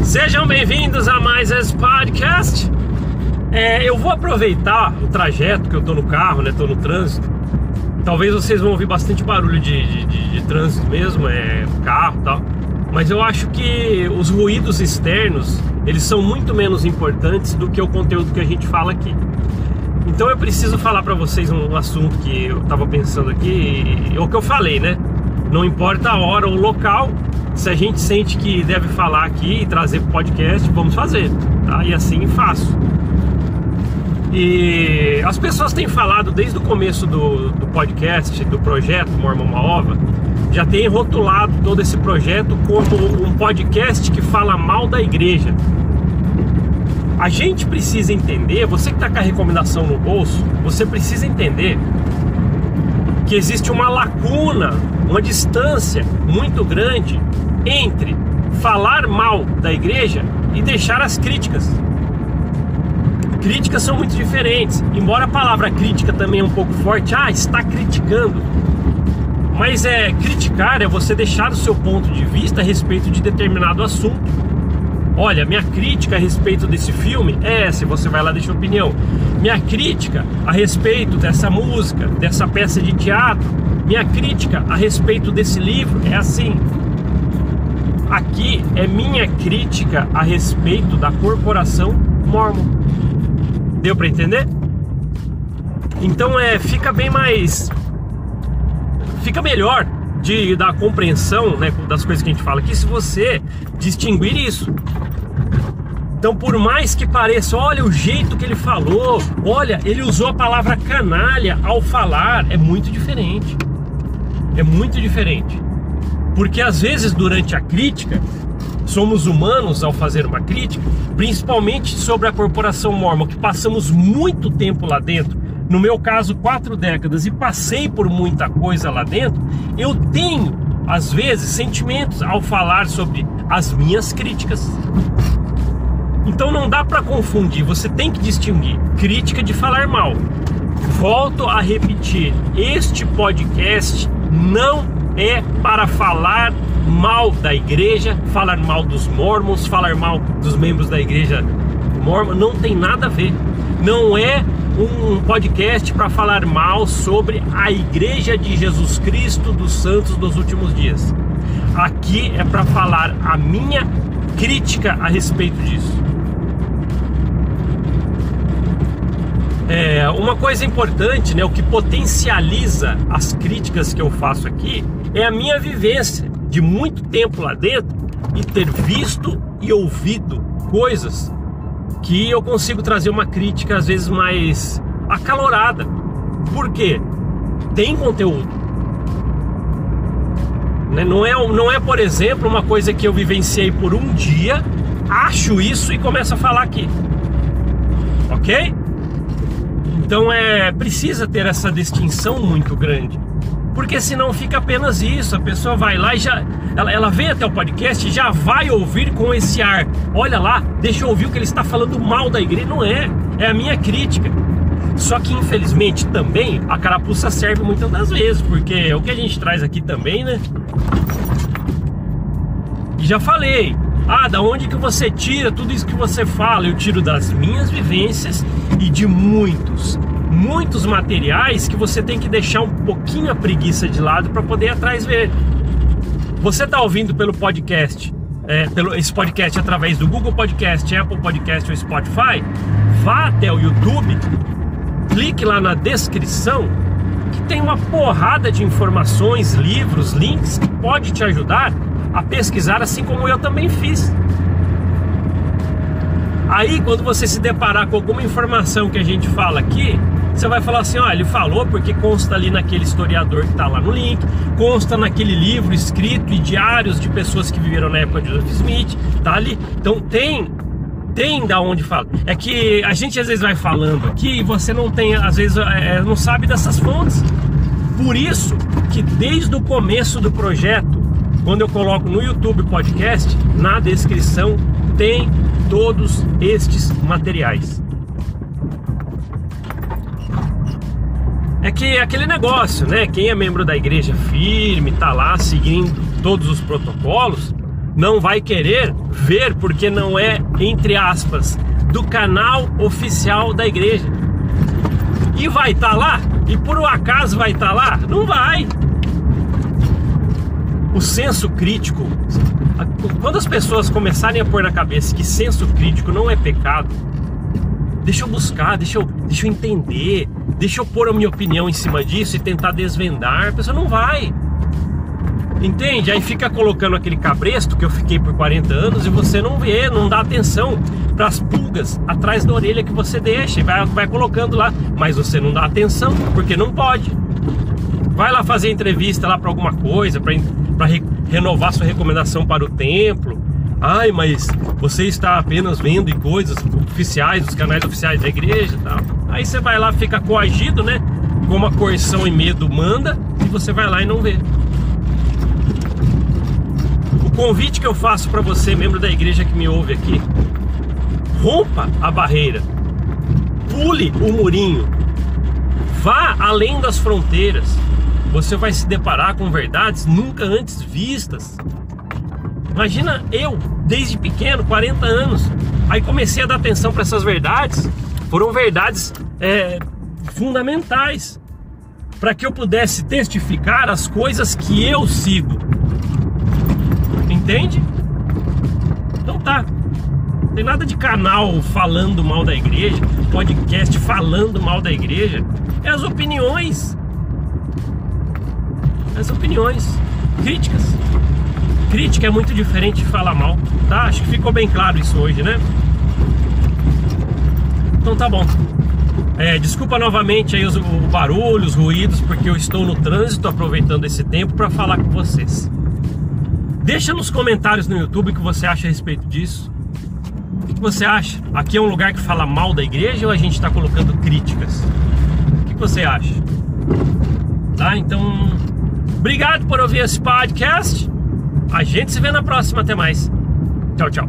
Sejam bem-vindos a mais esse podcast. Eu vou aproveitar o trajeto que eu tô no carro, né? Tô no trânsito. Talvez vocês vão ouvir bastante barulho de trânsito mesmo, carro e tal. Mas eu acho que os ruídos externos, eles são muito menos importantes do que o conteúdo que a gente fala aqui. Então eu preciso falar pra vocês um assunto que eu tava pensando aqui, o que eu falei, né? Não importa a hora ou o local, se a gente sente que deve falar aqui e trazer pro podcast, vamos fazer, tá? E assim faço. E as pessoas têm falado desde o começo do podcast, do projeto Mormon Uma Ova, já tem rotulado todo esse projeto como um podcast que fala mal da igreja. A gente precisa entender, você que está com a recomendação no bolso, você precisa entender que existe uma lacuna, uma distância muito grande entre falar mal da igreja e deixar as críticas. Críticas são muito diferentes, embora a palavra crítica também é um pouco forte. Está criticando. Mas criticar é você deixar o seu ponto de vista a respeito de determinado assunto. Olha, minha crítica a respeito desse filme é essa, você vai lá e deixa a opinião. Minha crítica a respeito dessa música, dessa peça de teatro, minha crítica a respeito desse livro é assim. Aqui é minha crítica a respeito da corporação Mormon. Deu pra entender? Então fica bem mais... Fica melhor da compreensão, né, das coisas que a gente fala aqui, se você distinguir isso. Então, por mais que pareça, olha o jeito que ele falou, olha, ele usou a palavra canalha ao falar, é muito diferente. É muito diferente. Porque às vezes durante a crítica, somos humanos ao fazer uma crítica, principalmente sobre a corporação Mormon, que passamos muito tempo lá dentro. No meu caso, 4 décadas, e passei por muita coisa lá dentro. Eu tenho, às vezes, sentimentos ao falar sobre as minhas críticas. Então não dá para confundir, você tem que distinguir crítica de falar mal. Volto a repetir, este podcast não é para falar mal da igreja, falar mal dos mormons, falar mal dos membros da igreja mormon, não tem nada a ver. Não é um podcast para falar mal sobre a Igreja de Jesus Cristo dos Santos dos Últimos Dias. Aqui é para falar a minha crítica a respeito disso. Uma coisa importante, né, o que potencializa as críticas que eu faço aqui é a minha vivência de muito tempo lá dentro e ter visto e ouvido coisas que eu consigo trazer uma crítica às vezes mais acalorada. Por quê? Tem conteúdo, né? Não é, por exemplo, uma coisa que eu vivenciei por um dia, acho isso e começo a falar aqui. Ok? Então precisa ter essa distinção muito grande, porque senão fica apenas isso. A pessoa vai lá e ela vem até o podcast e já vai ouvir com esse ar. Olha lá, deixa eu ouvir o que ele está falando mal da igreja. Não é a minha crítica. Só que infelizmente também a carapuça serve muitas das vezes, porque é o que a gente traz aqui também, né? E já falei, da onde que você tira tudo isso que você fala? Eu tiro das minhas vivências e de muitos materiais que você tem que deixar um pouquinho a preguiça de lado para poder ir atrás ver. Você está ouvindo pelo podcast, esse podcast através do Google Podcast, Apple Podcast ou Spotify? Vá até o YouTube, clique lá na descrição, que tem uma porrada de informações, livros, links que pode te ajudar a pesquisar, assim como eu também fiz. Aí, quando você se deparar com alguma informação que a gente fala aqui, você vai falar assim, ele falou porque consta ali naquele historiador que está lá no link, consta naquele livro escrito e diários de pessoas que viveram na época de Joseph Smith, tá ali. Então tem da onde fala. É que a gente às vezes vai falando aqui e você não tem, às vezes não sabe dessas fontes. Por isso que desde o começo do projeto, quando eu coloco no YouTube podcast, na descrição tem todos estes materiais. É que aquele negócio, né? Quem é membro da igreja firme, tá lá seguindo todos os protocolos, não vai querer ver porque não é, entre aspas, do canal oficial da igreja. E vai estar lá? E por um acaso vai estar lá? Não vai. O senso crítico, quando as pessoas começarem a pôr na cabeça que senso crítico não é pecado, deixa eu buscar, deixa eu entender, deixa eu pôr a minha opinião em cima disso e tentar desvendar, a pessoa não vai. Entende? Aí fica colocando aquele cabresto que eu fiquei por 40 anos e você não vê, não dá atenção para as pulgas atrás da orelha que você deixa e vai colocando lá, mas você não dá atenção porque não pode. Vai lá fazer entrevista lá para alguma coisa, para renovar sua recomendação para o templo. Ai, mas você está apenas vendo em coisas oficiais, os canais oficiais da igreja e tal. Aí você vai lá, fica coagido, né? Como a coerção e medo manda, e você vai lá e não vê. O convite que eu faço para você, membro da igreja que me ouve aqui: rompa a barreira, pule o murinho, vá além das fronteiras. Você vai se deparar com verdades nunca antes vistas. Imagina eu, desde pequeno, 40 anos, aí comecei a dar atenção para essas verdades. Foram verdades fundamentais para que eu pudesse testificar as coisas que eu sigo. Entende? Então tá. Não tem nada de canal falando mal da igreja, podcast falando mal da igreja. É as opiniões. As opiniões críticas. Crítica é muito diferente de falar mal, tá? Acho que ficou bem claro isso hoje, né? Então tá bom. Desculpa novamente aí o barulho, os ruídos, porque eu estou no trânsito aproveitando esse tempo para falar com vocês. Deixa nos comentários no YouTube o que você acha a respeito disso. O que você acha? Aqui é um lugar que fala mal da igreja ou a gente está colocando críticas? O que você acha? Tá? Então, obrigado por ouvir esse podcast. A gente se vê na próxima. Até mais. Tchau, tchau.